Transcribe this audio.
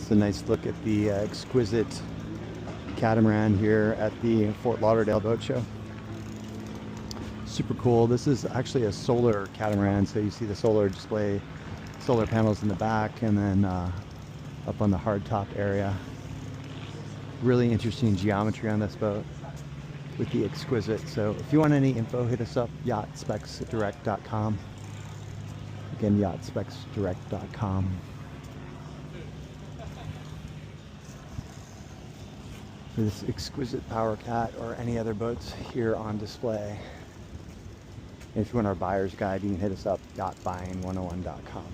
It's a nice look at the Exquisite catamaran here at the Fort Lauderdale Boat Show. Super cool. This is actually a solar catamaran, so you see the solar display, solar panels in the back, and then up on the hardtop area. Really interesting geometry on this boat with the Exquisite. So if you want any info, hit us up, yachtspecsdirect.com. Again, yachtspecsdirect.com. This Exquisite Power Cat or any other boats here on display. And if you want our buyer's guide, you can hit us up, yachtbuying101.com.